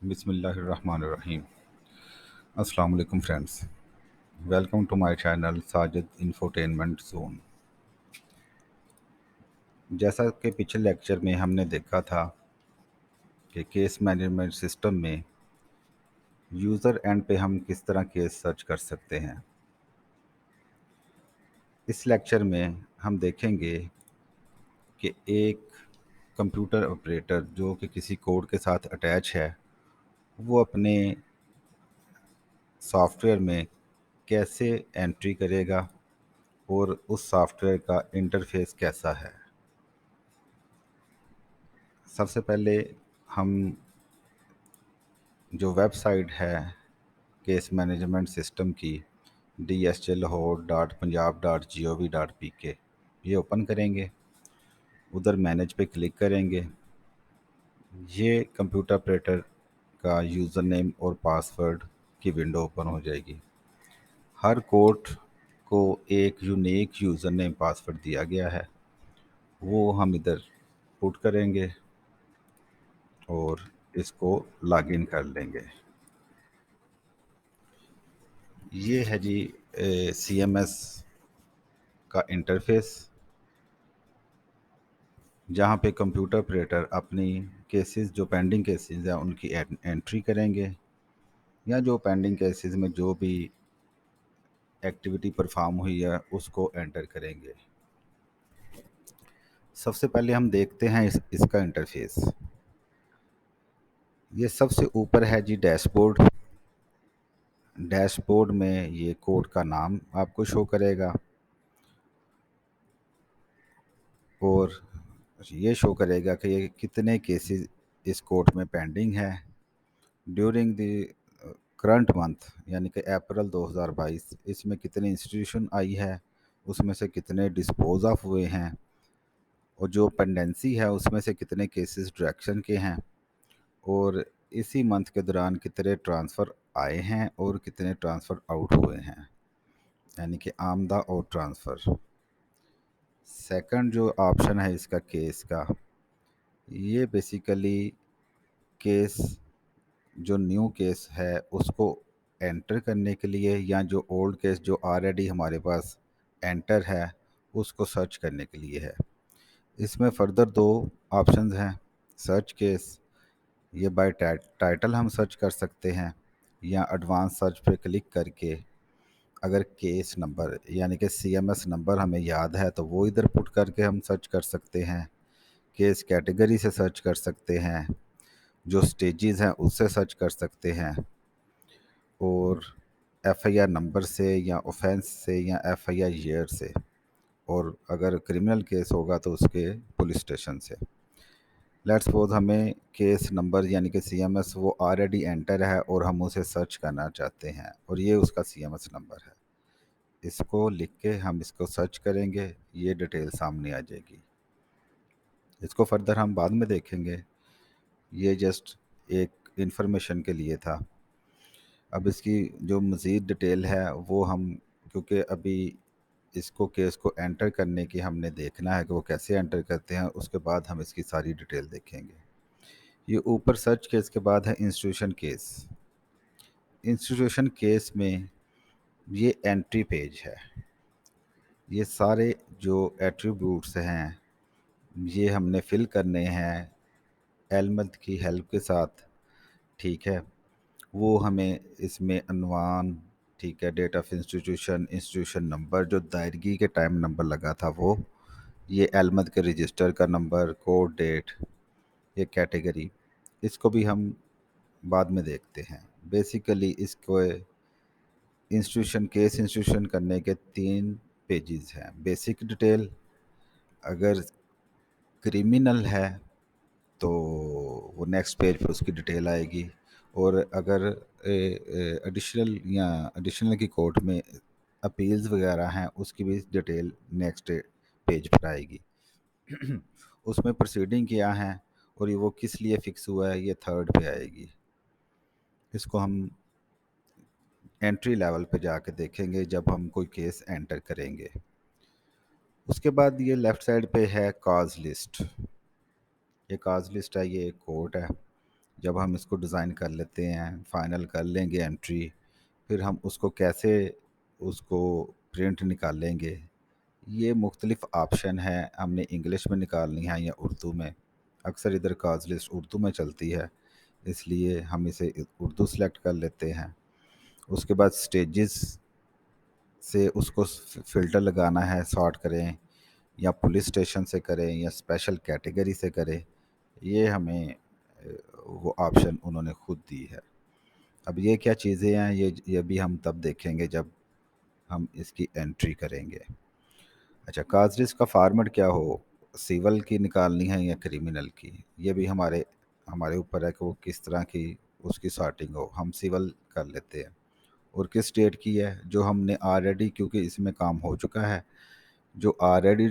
بسم اللہ الرحمن الرحیم۔ السلام علیکم friends, welcome to my channel Sajid infotainment zone. جیسا کہ پچھلے لیکچر میں ہم نے دیکھا تھا کہ کیس مینجمنٹ سسٹم میں یوزر اینڈ پہ ہم کس طرح کیس سرچ کر سکتے ہیں۔ اس لیکچر میں ہم دیکھیں گے کہ ایک کمپیوٹر آپریٹر جو کہ کسی کوڈ کے ساتھ اٹیچ ہے، وہ اپنے سافٹ ویئر میں کیسے انٹری کرے گا اور اس سافٹ ویئر کا انٹرفیس کیسا ہے۔ سب سے پہلے ہم جو ویب سائٹ ہے کیس مینجمنٹ سسٹم کی dslahore.punjab.gov.pk یہ اوپن کریں گے، ادھر مینیج پہ کلک کریں گے۔ یہ کمپیوٹر آپریٹر کا یوزر نیم اور پاسورڈ کی ونڈو اوپن ہو جائے گی۔ ہر کوڈ کو ایک یونیک یوزر نیم پاسورڈ دیا گیا ہے، وہ ہم ادھر پٹ کریں گے اور اس کو لاگ ان کر لیں گے۔ یہ ہے جی سی ایم ایس کا انٹرفیس، جہاں پہ کمپیوٹر آپریٹر اپنی کیسز جو پینڈنگ کیسز ہیں ان کی انٹری کریں گے، یا جو پینڈنگ کیسز میں جو بھی ایکٹیویٹی پرفارم ہوئی ہے اس کو انٹر کریں گے۔ سب سے پہلے ہم دیکھتے ہیں اس کا انٹرفیس۔ یہ سب سے اوپر ہے جی ڈیش بورڈ۔ ڈیش بورڈ میں یہ کوڈ کا نام آپ کو شو کرے گا اور یہ شو کرے گا کہ یہ کتنے کیسز اس کوڈ میں پینڈنگ ہے ڈیورنگ دی کرنٹ منتھ، یعنی کہ اپریل 2022۔ اس میں کتنے انسٹیٹیوشن آئی ہے، اس میں سے کتنے ڈسپوز آف ہوئے ہیں، اور جو پینڈنسی ہے اس میں سے کتنے کیسز ڈائریکشن کے ہیں، اور اسی منتھ کے دوران کتنے ٹرانسفر آئے ہیں اور کتنے ٹرانسفر آؤٹ ہوئے ہیں، یعنی کہ آمدہ اور ٹرانسفر۔ سیکنڈ جو آپشن ہے اس کا کیس کا، یہ بیسیکلی کیس جو نیو کیس ہے اس کو انٹر کرنے کے لیے، یا جو اولڈ کیس جو آلریڈی ہمارے پاس انٹر ہے اس کو سرچ کرنے کے لیے ہے۔ اس میں فردر دو آپشنز ہیں۔ سرچ کیس، یہ بائی ٹائٹل ہم سرچ کر سکتے ہیں، یا ایڈوانس سرچ پہ کلک کر کے اگر کیس نمبر یعنی کہ سی ایم ایس نمبر ہمیں یاد ہے تو وہ ادھر پٹ کر کے ہم سرچ کر سکتے ہیں۔ کیس کیٹیگری سے سرچ کر سکتے ہیں، جو سٹیجز ہیں اس سے سرچ کر سکتے ہیں، اور ایف آئی آر نمبر سے یا اوفینس سے یا ایف آئی آر ایئر سے، اور اگر کرمنل کیس ہوگا تو اس کے پولیس اسٹیشن سے۔ لیٹس سپوز ہمیں کیس نمبر یعنی کہ سی ایم ایس وہ آلریڈی انٹر ہے اور ہم اسے سرچ کرنا چاہتے ہیں، اور یہ اس کا سی ایم ایس نمبر ہے۔ اس کو لکھ کے ہم اس کو سرچ کریں گے، یہ ڈیٹیل سامنے آ جائے گی۔ اس کو فردر ہم بعد میں دیکھیں گے، یہ جسٹ ایک انفارمیشن کے لیے تھا۔ اب اس کی جو مزید ڈیٹیل ہے وہ ہم، کیونکہ ابھی اس کو کیس کو انٹر کرنے کی ہم نے دیکھنا ہے کہ وہ کیسے انٹر کرتے ہیں، اس کے بعد ہم اس کی ساری ڈیٹیل دیکھیں گے۔ یہ اوپر سرچ کیس کے بعد ہے انسٹیٹیوشن کیس۔ انسٹیٹیوشن کیس میں یہ انٹری پیج ہے۔ یہ سارے جو ایٹریبیوٹس ہیں یہ ہم نے فل کرنے ہیں ایلمنٹ کی ہیلپ کے ساتھ، ٹھیک ہے۔ وہ ہمیں اس میں عنوان، ٹھیک ہے، date of institution, institution number جو دائرگی کے ٹائم نمبر لگا تھا وہ، یہ ایلمنٹ کے رجسٹر کا نمبر، کوڈ ڈیٹ، یہ کیٹیگری، اس کو بھی ہم بعد میں دیکھتے ہیں۔ بیسیکلی اس کو انسٹیٹیوشن کیس انسٹیٹیوشن کرنے کے 3 پیجز ہیں۔ بیسک ڈیٹیل، اگر کریمنل ہے تو وہ نیکسٹ پیج پر اس کی ڈیٹیل آئے گی، اور اگر ایڈیشنل کی کورٹ میں اپیلز وغیرہ ہیں اس کی بھی ڈیٹیل نیکسٹ پیج پر آئے گی۔ اس میں پروسیڈنگ کیا ہے اور یہ وہ کس لیے فکس ہوا ہے، یہ تھرڈ پہ آئے گی۔ اس کو ہم انٹری لیول پہ جا کے دیکھیں گے جب ہم کوئی کیس انٹر کریں گے۔ اس کے بعد یہ لیفٹ سائڈ پہ ہے کاز لسٹ۔ یہ کاز لسٹ ہے، یہ ایک کوٹ ہے जब हम इसको डिज़ाइन कर लेते हैं, फाइनल कर लेंगे एंट्री, फिर हम उसको कैसे उसको प्रिंट निकालेंगे, ये मुख्तलिफ़ ऑप्शन है। हमने इंग्लिश में निकालनी है या उर्दू में। अक्सर इधर काज लिस्ट उर्दू में चलती है, इसलिए हम इसे उर्दू सेलेक्ट कर लेते हैं। उसके बाद स्टेजेस से उसको फ़िल्टर लगाना है, सॉर्ट करें या पुलिस स्टेशन से करें या स्पेशल कैटेगरी से करें, ये हमें वो ऑप्शन उन्होंने खुद दी है। अब ये क्या चीज़ें हैं, ये भी हम तब देखेंगे जब हम इसकी एंट्री करेंगे। अच्छा, काज लिस्ट का फॉर्मेट क्या हो, सिविल की निकालनी है या क्रिमिनल की, ये भी हमारे हमारे ऊपर है कि वो किस तरह की उसकी सॉर्टिंग हो। हम सिविल कर लेते हैं। और किस स्टेट की है, जो हमने ऑलरेडी, क्योंकि इसमें काम हो चुका है, जो ऑलरेडी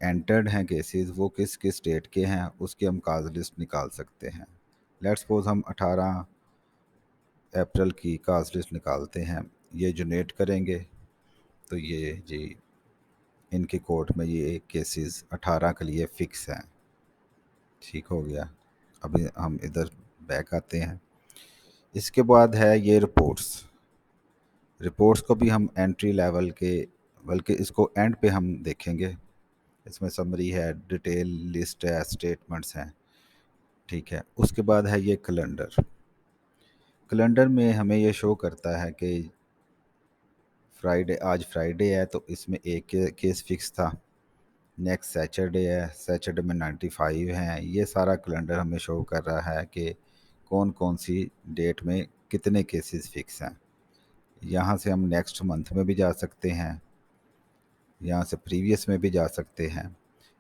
एंटर्ड हैं केसेस, वो किस किस स्टेट के हैं उसकी हम काज लिस्ट निकाल सकते हैं। लेट्स सपोज हम 18 अप्रैल की काज लिस्ट निकालते हैं, ये जनरेट करेंगे, तो ये जी इनके कोर्ट में ये केसेस 18 के लिए फ़िक्स हैं। ठीक हो गया। अभी हम इधर बैक आते हैं। इसके बाद है ये रिपोर्ट्स। रिपोर्ट्स को भी हम एंट्री लेवल के, बल्कि इसको एंड पे हम देखेंगे। इसमें समरी है, डिटेल लिस्ट है, स्टेटमेंट्स हैं। ठीक है। उसके बाद है ये कैलेंडर। कैलेंडर में हमें ये शो करता है कि फ्राइडे, आज फ्राइडे है तो इसमें एक केस फिक्स था। नेक्स्ट सैटरडे है, सैटरडे में 95 हैं। ये सारा कैलेंडर हमें शो कर रहा है कि कौन कौन सी डेट में कितने केसेस फिक्स हैं। यहाँ से हम नेक्स्ट मंथ में भी जा सकते हैं, यहाँ से प्रीवियस में भी जा सकते हैं।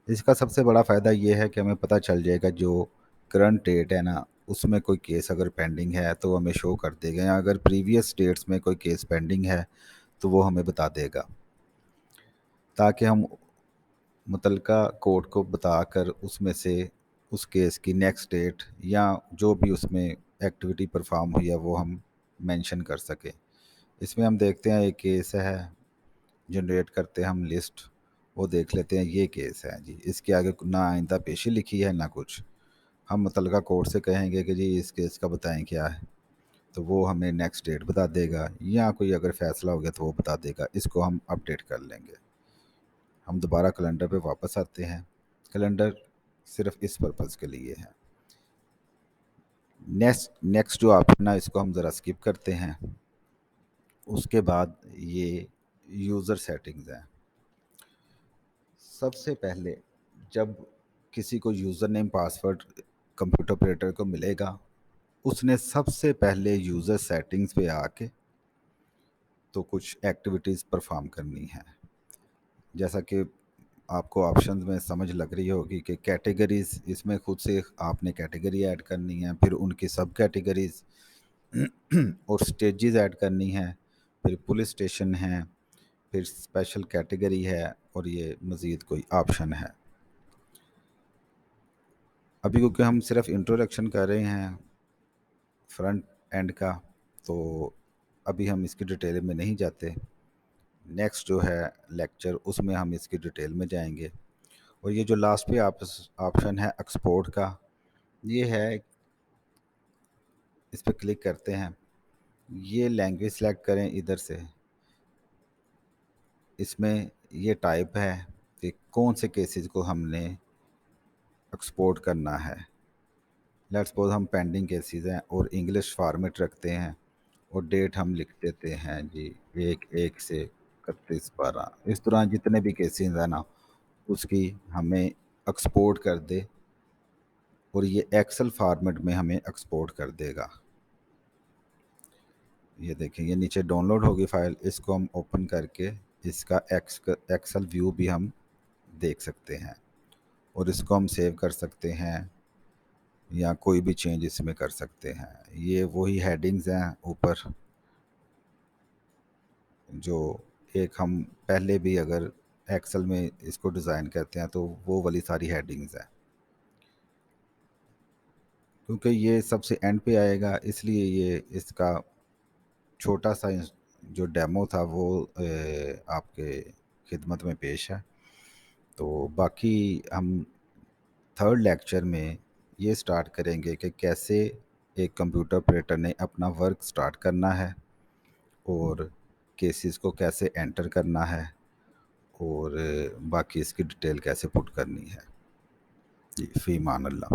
इसका सबसे बड़ा फ़ायदा ये है कि हमें पता चल जाएगा जो करंट डेट है ना, उसमें कोई केस अगर पेंडिंग है तो हमें शो कर देगा, या अगर प्रीवियस डेट्स में कोई केस पेंडिंग है तो वो हमें बता देगा, ताकि हम मुतलका कोर्ट को बताकर उसमें से उस केस की नेक्स्ट डेट या जो भी उसमें एक्टिविटी परफॉर्म हुई है वो हम मेंशन कर सकें। इसमें हम देखते हैं एक केस है, जनरेट करते हैं हम लिस्ट, वो देख लेते हैं ये केस है जी, इसके आगे ना आइंदा पेशी लिखी है ना कुछ। हम मुतलका कोर्ट से कहेंगे कि जी इस केस का बताएं क्या है, तो वो हमें नेक्स्ट डेट बता देगा, या कोई अगर फैसला हो गया तो वो बता देगा। इसको हम अपडेट कर लेंगे। हम दोबारा कैलेंडर पे वापस आते हैं। कैलेंडर सिर्फ इस पर्पज़ के लिए है। नेक्स्ट नेक्स्ट जो ऑप्शन है इसको हम ज़रा स्किप करते हैं। उसके बाद ये यूज़र सेटिंग्स हैं। सबसे पहले जब किसी को user name password computer operator को मिलेगा, उसने सबसे पहले यूज़र सेटिंग्स पे आके तो कुछ एक्टिविटीज़ परफॉर्म करनी है। जैसा कि आपको ऑप्शन में समझ लग रही होगी कि कैटेगरीज़, इसमें खुद से आपने कैटेगरी ऐड करनी है, फिर उनकी सब कैटेगरीज़ और स्टेजेस ऐड करनी है, फिर पुलिस स्टेशन है, फिर स्पेशल कैटेगरी है, और ये मज़ीद कोई ऑप्शन है। अभी क्योंकि हम सिर्फ इंट्रोडक्शन कर रहे हैं फ्रंट एंड का, तो अभी हम इसकी डिटेल में नहीं जाते। नेक्स्ट जो है लेक्चर, उसमें हम इसकी डिटेल में जाएंगे। और ये जो लास्ट पे ऑप्शन है एक्सपोर्ट का, ये है, इस पर क्लिक करते हैं, ये लैंग्वेज सेलेक्ट करें इधर से। इसमें ये टाइप है कि कौन से केसेस को हमने एक्सपोर्ट करना है। लेट्स सपोज हम पेंडिंग केसेस हैं और इंग्लिश फॉर्मेट रखते हैं, और डेट हम लिख देते हैं जी 1/1 से 31/12। इस तरह जितने भी केसेस हैं ना, उसकी हमें एक्सपोर्ट कर दे, और ये एक्सेल फॉर्मेट में हमें एक्सपोर्ट कर देगा। ये देखें, ये नीचे डाउनलोड होगी फाइल, इसको हम ओपन करके इसका एक्सेल व्यू भी हम देख सकते हैं, और इसको हम सेव कर सकते हैं या कोई भी चेंज इसमें कर सकते हैं। ये वही हेडिंग्स हैं ऊपर, जो एक हम पहले भी अगर एक्सेल में इसको डिज़ाइन करते हैं तो वो वाली सारी हेडिंग्स हैं। क्योंकि ये सबसे एंड पे आएगा, इसलिए ये इसका छोटा सा जो डेमो था वो आपके खिदमत में पेश है। तो बाकी हम थर्ड लेक्चर में ये स्टार्ट करेंगे कि कैसे ایک کمپیوٹر آپریٹر نے اپنا ورک سٹارٹ کرنا ہے اور کیسز کو کیسے انٹر کرنا ہے اور باقی اس کی ڈیٹیل کیسے پٹ کرنی ہے. جی، فی امان اللہ.